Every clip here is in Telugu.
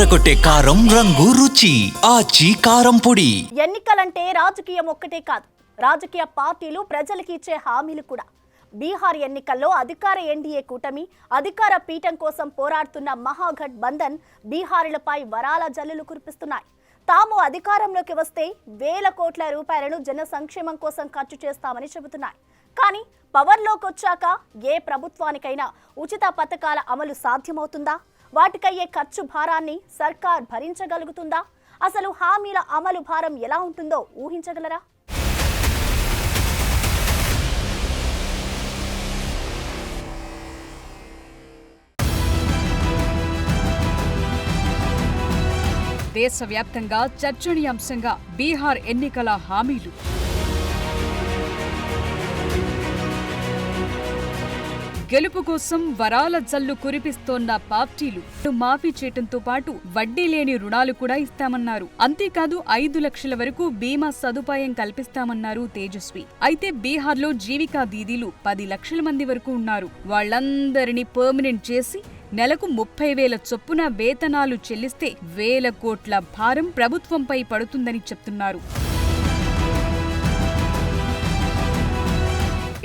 అదరకొట్టే కారం రంగు రుచి ఆచి కారం పొడి. ఎన్నికలంటే రాజకీయం ఒక్కటే కాదు, రాజకీయ పార్టీలు ప్రజలకు ఇచ్చే హామీలు కూడా. బీహార్ ఎన్నికల్లో అధికార ఎన్డీఏ కూటమి అధికార పీఠం కోసం పోరాడుతున్న మహాగఠ్ బంధన్ బీహారీలపై వరాల జల్లులు కురిపిస్తున్నాయి. తాము అధికారంలోకి వస్తే వేల కోట్ల రూపాయలను జన సంక్షేమం కోసం ఖర్చు చేస్తామని చెబుతున్నాయి. కానీ పవర్లోకి వచ్చాక ఏ ప్రభుత్వానికైనా ఉచిత పథకాల అమలు సాధ్యమవుతుందా? వాటికయ్యే ఖర్చు భారాన్ని సర్కార్ భరించగలుగుతుందా? అసలు హామీల అమలు భారం ఎలా ఉంటుందో ఊహించగలరా? దేశవ్యాప్తంగా చర్చనీయాంశంగా బీహార్ ఎన్నికల హామీలు. గెలుపు కోసం వరాల జల్లు కురిపిస్తోన్న పార్టీలు మాఫీ చేయటంతో పాటు వడ్డీ లేని రుణాలు కూడా ఇస్తామన్నారు. అంతేకాదు 5 లక్షల వరకు బీమా సదుపాయం కల్పిస్తామన్నారు తేజస్వి. అయితే బీహార్లో జీవికా దీదీలు 10 లక్షల మంది వరకు ఉన్నారు. వాళ్లందరినీ పర్మనెంట్ చేసి నెలకు 30,000 చొప్పున వేతనాలు చెల్లిస్తే వేల కోట్ల భారం ప్రభుత్వంపై పడుతుందని చెప్తున్నారు.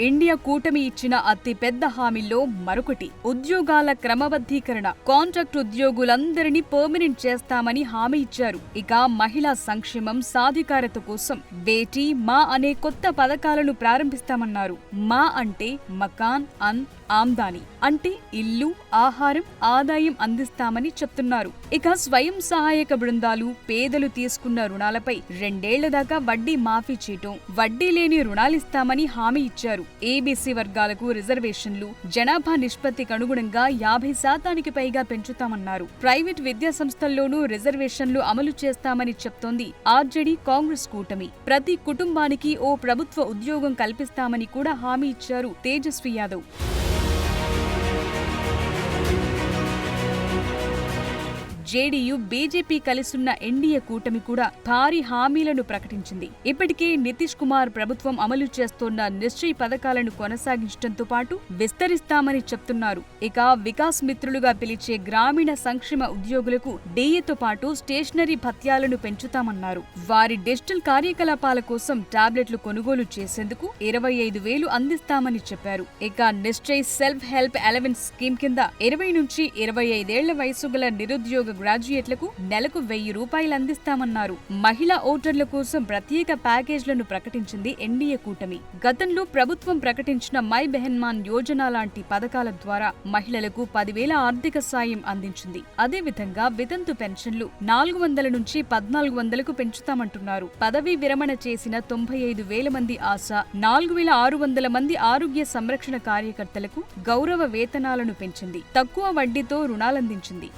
ఇండియా కూటమి ఇచ్చిన అతిపెద్ద హామీల్లో మరొకటి ఉద్యోగాల క్రమబద్ధీకరణ. కాంట్రాక్ట్ ఉద్యోగులందరినీ పర్మనెంట్ చేస్తామని హామీ ఇచ్చారు. ఇక మహిళా సంక్షేమం సాధికారత కోసం బేటీ మా అనే కొత్త పథకాలను ప్రారంభిస్తామన్నారు. మా అంటే మకాన్ అన్ ఆమ్దాని అంటే ఇల్లు, ఆహారం, ఆదాయం అందిస్తామని చెప్తున్నారు. ఇక స్వయం సహాయక బృందాలు పేదలు తీసుకున్న రుణాలపై 2 ఏళ్ల దాకా వడ్డీ మాఫీ చేయటం, వడ్డీ లేని రుణాలిస్తామని హామీ ఇచ్చారు. ఏబీసీ వర్గాలకు రిజర్వేషన్లు జనాభా నిష్పత్తికి అనుగుణంగా 50% పైగా పెంచుతామన్నారు. ప్రైవేట్ విద్యా సంస్థల్లోనూ రిజర్వేషన్లు అమలు చేస్తామని చెప్తోంది ఆర్జేడీ కాంగ్రెస్ కూటమి. ప్రతి కుటుంబానికి ఓ ప్రభుత్వ ఉద్యోగం కల్పిస్తామని కూడా హామీ ఇచ్చారు తేజస్వి యాదవ్. జేడీయూ బీజేపీ కలిసున్న ఎన్డీఏ కూటమి కూడా భారీ హామీలను ప్రకటించింది. ఇప్పటికే నితీష్ కుమార్ ప్రభుత్వం అమలు చేస్తోన్న నిశ్చయ్ పథకాలను కొనసాగించడంతో పాటు విస్తరిస్తామని చెప్తున్నారు. ఇక వికాస్ మిత్రులుగా పిలిచే గ్రామీణ సంక్షేమ ఉద్యోగులకు డీఏతో పాటు స్టేషనరీ భత్యాలను పెంచుతామన్నారు. వారి డిజిటల్ కార్యకలాపాల కోసం టాబ్లెట్లు కొనుగోలు చేసేందుకు 25,000 అందిస్తామని చెప్పారు. ఇక Nishchay self help allowance scheme కింద 20 నుంచి 25 ఏళ్ల వయసు గల నిరుద్యోగ గ్రాడ్యుయేట్లకు నెలకు 1,000 రూపాయలు అందిస్తామన్నారు. మహిళా ఓటర్ల కోసం ప్రత్యేక ప్యాకేజ్లను ప్రకటించింది ఎన్డీఏ కూటమి. గతంలో ప్రభుత్వం ప్రకటించిన మై బెహన్మాన్ యోజన లాంటి పథకాల ద్వారా మహిళలకు 10,000 ఆర్థిక సాయం అందించింది. అదేవిధంగా వితంతు పెన్షన్లు 400 నుంచి 1,400కు పెంచుతామంటున్నారు. పదవీ విరమణ చేసిన 95,000 మంది ఆశ, 4,600 మంది ఆరోగ్య సంరక్షణ కార్యకర్తలకు గౌరవ వేతనాలను పెంచింది. తక్కువ వడ్డీతో రుణాలందించింది.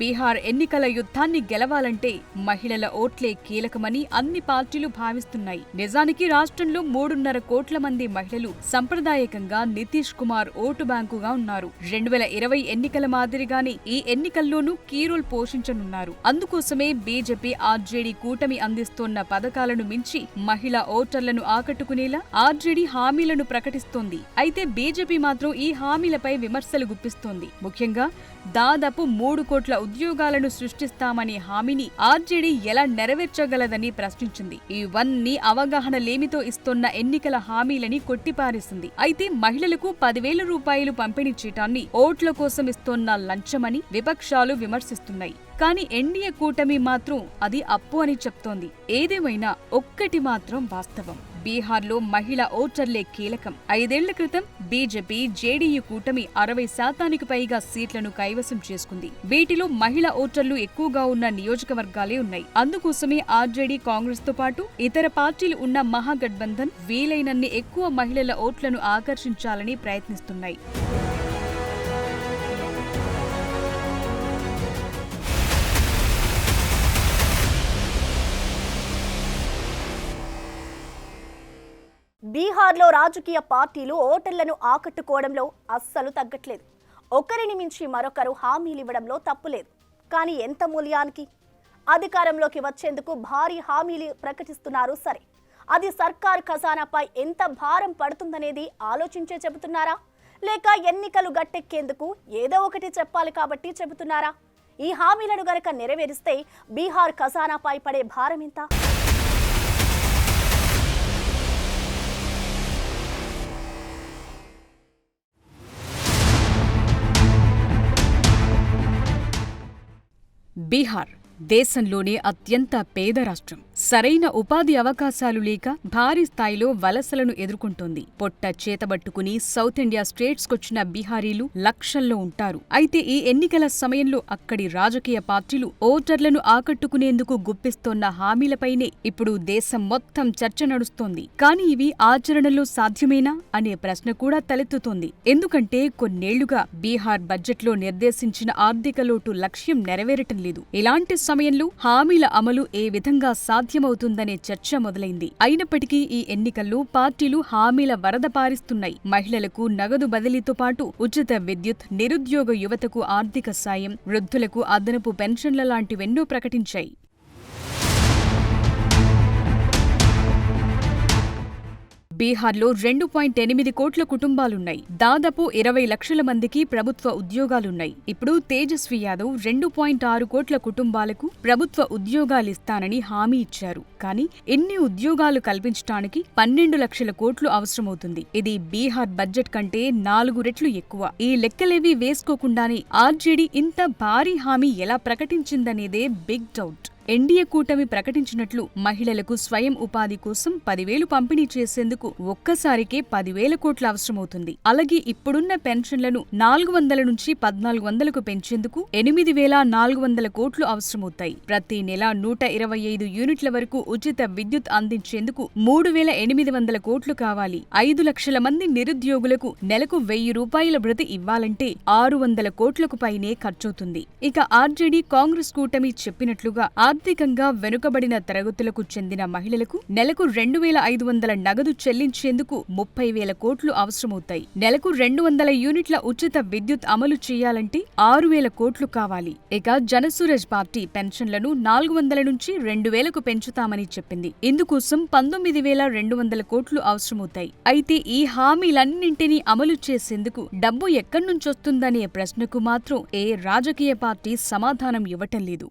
బీహార్ ఎన్నికల యుద్ధాన్ని గెలవాలంటే మహిళల ఓట్లే కీలకమని అన్ని పార్టీలు భావిస్తున్నాయి. నిజానికి రాష్ట్రంలో 3.5 కోట్ల మంది మహిళలు సంప్రదాయకంగా నితీష్ కుమార్ ఓటు బ్యాంకుగా ఉన్నారు. 2020 ఎన్నికల మాదిరిగానే ఈ ఎన్నికల్లోనూ కీ రోల్ పోషించనున్నారు. అందుకోసమే బీజేపీ ఆర్జేడీ కూటమి అందిస్తోన్న పథకాలను మించి మహిళా ఓటర్లను ఆకట్టుకునేలా ఆర్జేడీ హామీలను ప్రకటిస్తోంది. అయితే బీజేపీ మాత్రం ఈ హామీలపై విమర్శలు గుప్పిస్తోంది. ముఖ్యంగా దాదాపు 3 కోట్ల ఉద్యోగాలను సృష్టిస్తామనే హామీని ఆర్జేడీ ఎలా నెరవేర్చగలదని ప్రశ్నించింది. ఇవన్నీ అవగాహన లేమితో ఇస్తోన్న ఎన్నికల హామీలని కొట్టిపారేసింది. అయితే మహిళలకు 10,000 రూపాయలు పంపిణీ చేయటాన్ని ఓట్ల కోసం ఇస్తోన్న లంచమని విపక్షాలు విమర్శిస్తున్నాయి. కానీ ఎన్డీఏ కూటమి మాత్రం అది అప్పు అని చెప్తోంది. ఏదేమైనా ఒక్కటి మాత్రం వాస్తవం, బీహార్లో మహిళా ఓటర్లే కీలకం. 5 ఏళ్ల క్రితం బీజేపీ జేడీయూ కూటమి 60% పైగా సీట్లను కైవసం చేసుకుంది. వీటిలో మహిళా ఓటర్లు ఎక్కువగా ఉన్న నియోజకవర్గాలే ఉన్నాయి. అందుకోసమే ఆర్జేడీ కాంగ్రెస్ తో పాటు ఇతర పార్టీలు ఉన్న మహాగఠబంధన్ వీలైనన్ని ఎక్కువ మహిళల ఓట్లను ఆకర్షించాలని ప్రయత్నిస్తున్నాయి. బీహార్లో రాజకీయ పార్టీలు ఓటర్లను ఆకట్టుకోవడంలో అస్సలు తగ్గట్లేదు. ఒకరిని మించి మరొకరు హామీలివ్వడంలో తప్పులేదు. కానీ ఎంత మూల్యానికి? అధికారంలోకి వచ్చేందుకు భారీ హామీలు ప్రకటిస్తున్నారు సరే, అది సర్కార్ ఖజానాపై ఎంత భారం పడుతుందనేది ఆలోచించే చెబుతున్నారా? లేక ఎన్నికలు గట్టెక్కేందుకు ఏదో ఒకటి చెప్పాలి కాబట్టి చెబుతున్నారా? ఈ హామీలను గనక నెరవేరిస్తే బీహార్ ఖజానాపై పడే భారం ఎంత? బీహార్ దేశంలోనే అత్యంత పేద రాష్ట్రం. సరైన ఉపాధి అవకాశాలు లేక భారీ స్థాయిలో వలసలను ఎదుర్కొంటోంది. పొట్ట చేతబట్టుకుని సౌత్ ఇండియా స్టేట్స్కొచ్చిన బీహారీలు లక్షల్లో ఉంటారు. అయితే ఈ ఎన్నికల సమయంలో అక్కడి రాజకీయ పార్టీలు ఓటర్లను ఆకట్టుకునేందుకు గుప్పిస్తోన్న హామీలపైనే ఇప్పుడు దేశం మొత్తం చర్చ నడుస్తోంది. కానీ ఇవి ఆచరణలో సాధ్యమేనా అనే ప్రశ్న కూడా తలెత్తుతోంది. ఎందుకంటే కొన్నేళ్లుగా బీహార్ బడ్జెట్లో నిర్దేశించిన ఆర్థిక లోటు లక్ష్యం నెరవేరటం లేదు. ఇలాంటి సమయంలో హామీల అమలు ఏ విధంగా సాధ్యమవుతుందనే చర్చ మొదలైంది. అయినప్పటికీ ఈ ఎన్నికల్లో పార్టీలు హామీల వరద పారిస్తున్నాయి. మహిళలకు నగదు బదిలీతో పాటు ఉచిత విద్యుత్, నిరుద్యోగ యువతకు ఆర్థిక సాయం, వృద్ధులకు అదనపు పెన్షన్ల లాంటివెన్నో ప్రకటించాయి. బీహార్లో 2.8 కోట్ల కుటుంబాలున్నాయి. దాదాపు 20 లక్షల మందికి ప్రభుత్వ ఉద్యోగాలున్నాయి. ఇప్పుడు తేజస్వి యాదవ్ 2.6 కోట్ల కుటుంబాలకు ప్రభుత్వ ఉద్యోగాలిస్తానని హామీ ఇచ్చారు. కానీ ఇన్ని ఉద్యోగాలు కల్పించడానికి 12 లక్షల కోట్లు అవసరమవుతుంది. ఇది బీహార్ బడ్జెట్ కంటే 4 రెట్లు ఎక్కువ. ఈ లెక్కలేవీ వేసుకోకుండానే ఆర్జేడీ ఇంత భారీ హామీ ఎలా ప్రకటించిందనేదే బిగ్ డౌట్. ఎన్డీఏ కూటమి ప్రకటించినట్లు మహిళలకు స్వయం ఉపాధి కోసం 10,000 పంపిణీ చేసేందుకు ఒక్కసారికే 10,000 కోట్ల అవసరమవుతుంది. అలాగే ఇప్పుడున్న పెన్షన్లను 400 నుంచి 1,400కు పెంచేందుకు 8,400 కోట్లు అవసరమవుతాయి. ప్రతి నెల 125 యూనిట్ల వరకు ఉచిత విద్యుత్ అందించేందుకు 3,800 కోట్లు కావాలి. 5 లక్షల మంది నిరుద్యోగులకు నెలకు 1,000 రూపాయల భృతి ఇవ్వాలంటే 600 కోట్లకు పైనే ఖర్చవుతుంది. ఇక ఆర్జేడీ కాంగ్రెస్ కూటమి చెప్పినట్లుగా ఆర్థికంగా వెనుకబడిన తరగతులకు చెందిన మహిళలకు నెలకు 2,500 నగదు చెల్లించేందుకు 30,000 కోట్లు అవసరమవుతాయి. నెలకు 200 యూనిట్ల ఉచిత విద్యుత్ అమలు చేయాలంటే 6,000 కోట్లు కావాలి. ఇక జనసూరజ్ పార్టీ పెన్షన్లను 400 నుంచి 2,000కు పెంచుతామని చెప్పింది. ఇందుకోసం 19,200 కోట్లు అవసరమవుతాయి. అయితే ఈ హామీలన్నింటినీ అమలు చేసేందుకు డబ్బు ఎక్కడ్నుంచొస్తుందనే ప్రశ్నకు మాత్రం ఏ రాజకీయ పార్టీ సమాధానం ఇవ్వటం లేదు.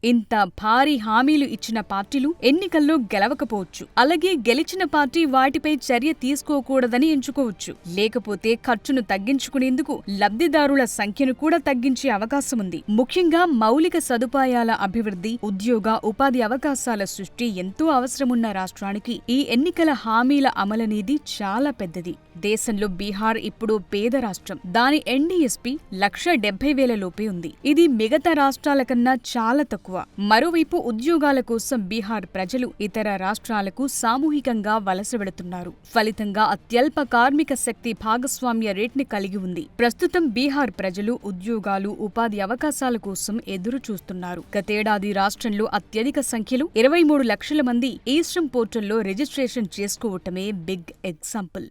ఇంత భారీ హామీలు ఇచ్చిన పార్టీలు ఎన్నికల్లో గెలవకపోవచ్చు. అలాగే గెలిచిన పార్టీ వాటిపై చర్య తీసుకోకూడదని ఎంచుకోవచ్చు. లేకపోతే ఖర్చును తగ్గించుకునేందుకు లబ్ధిదారుల సంఖ్యను కూడా తగ్గించే అవకాశముంది. ముఖ్యంగా మౌలిక సదుపాయాల అభివృద్ధి, ఉద్యోగ ఉపాధి అవకాశాల సృష్టి ఎంతో అవసరమున్న రాష్ట్రానికి ఈ ఎన్నికల హామీల అమలనేది చాలా పెద్దది. దేశంలో బీహార్ ఇప్పుడు పేద రాష్ట్రం. దాని ఎన్డీఎస్పీ 1,70,000 లోపే ఉంది. ఇది మిగతా రాష్ట్రాల కన్నా చాలా తక్కువ. మరోవైపు ఉద్యోగాల కోసం బీహార్ ప్రజలు ఇతర రాష్ట్రాలకు సామూహికంగా వలస వెడుతున్నారు. ఫలితంగా అత్యల్ప కార్మిక శక్తి భాగస్వామ్య రేట్ని కలిగి ఉంది. ప్రస్తుతం బీహార్ ప్రజలు ఉద్యోగాలు, ఉపాధి అవకాశాల కోసం ఎదురు చూస్తున్నారు. గతేడాది రాష్ట్రంలో అత్యధిక సంఖ్యలో 23 లక్షల మంది ఈ శ్రమ్ పోర్టల్లో రిజిస్ట్రేషన్ చేసుకోవటమే బిగ్ ఎగ్జాంపుల్.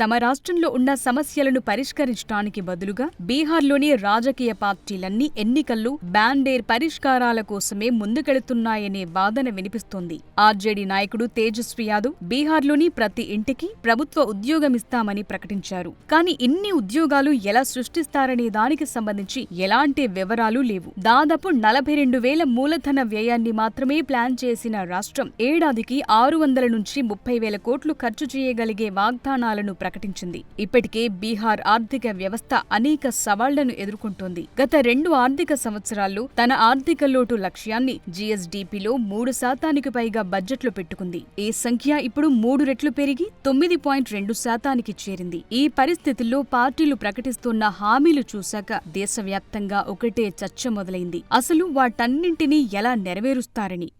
తమ రాష్ట్రంలో ఉన్న సమస్యలను పరిష్కరించడానికి బదులుగా బీహార్లోని రాజకీయ పార్టీలన్నీ ఎన్నికల్లో బ్యాండేర్ పరిష్కారాల కోసమే ముందుకెళుతున్నాయనే వాదన వినిపిస్తోంది. ఆర్జేడీ నాయకుడు తేజస్వి యాదవ్ బీహార్లోని ప్రతి ఇంటికి ప్రభుత్వ ఉద్యోగమిస్తామని ప్రకటించారు. కానీ ఇన్ని ఉద్యోగాలు ఎలా సృష్టిస్తారనే దానికి సంబంధించి ఎలాంటి వివరాలు లేవు. దాదాపు 42,000 మూలధన వ్యయాన్ని మాత్రమే ప్లాన్ చేసిన రాష్ట్రం ఏడాదికి 600 నుంచి 30,000 కోట్లు ఖర్చు చేయగలిగే వాగ్దానాలను ప్రకటించింది. ఇప్పటికే బీహార్ ఆర్థిక వ్యవస్థ అనేక సవాళ్లను ఎదుర్కొంటోంది. గత 2 ఆర్థిక సంవత్సరాల్లో తన ఆర్థిక లోటు లక్ష్యాన్ని జీఎస్డీపీలో 3% పైగా బడ్జెట్లో పెట్టుకుంది. ఈ సంఖ్య ఇప్పుడు 3 రెట్లు పెరిగి 9.2%కి చేరింది. ఈ పరిస్థితుల్లో పార్టీలు ప్రకటిస్తున్న హామీలు చూశాక దేశవ్యాప్తంగా ఒకటే చర్చ మొదలైంది. అసలు వాటన్నింటినీ ఎలా నెరవేరుస్తారని.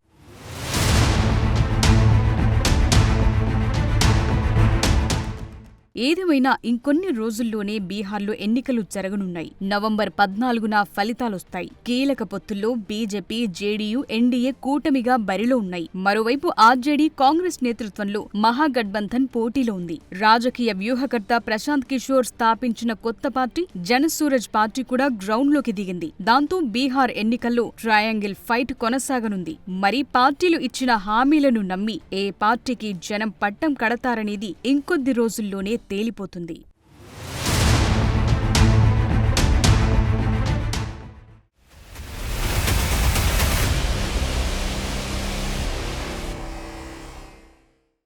ఏదేమైనా ఇంకొన్ని రోజుల్లోనే బీహార్లో ఎన్నికలు జరగనున్నాయి. నవంబర్ 14న ఫలితాలొస్తాయి. కీలక పొత్తుల్లో బీజేపీ, జేడీయూ, ఎన్డీఏ కూటమిగా బరిలో ఉన్నాయి. మరోవైపు ఆర్జేడీ, కాంగ్రెస్ నేతృత్వంలో మహాగఠబంధన్ పోటీలో ఉంది. రాజకీయ వ్యూహకర్త ప్రశాంత్ కిషోర్ స్థాపించిన కొత్త పార్టీ జనసూరజ్ పార్టీ కూడా గ్రౌండ్లోకి దిగింది. దాంతో బీహార్ ఎన్నికల్లో ట్రయాంగిల్ ఫైట్ కొనసాగనుంది. మరి పార్టీలు ఇచ్చిన హామీలను నమ్మి ఏ పార్టీకి జనం పట్టం కడతారనేది ఇంకొద్ది రోజుల్లోనే తేలిపోతుంది.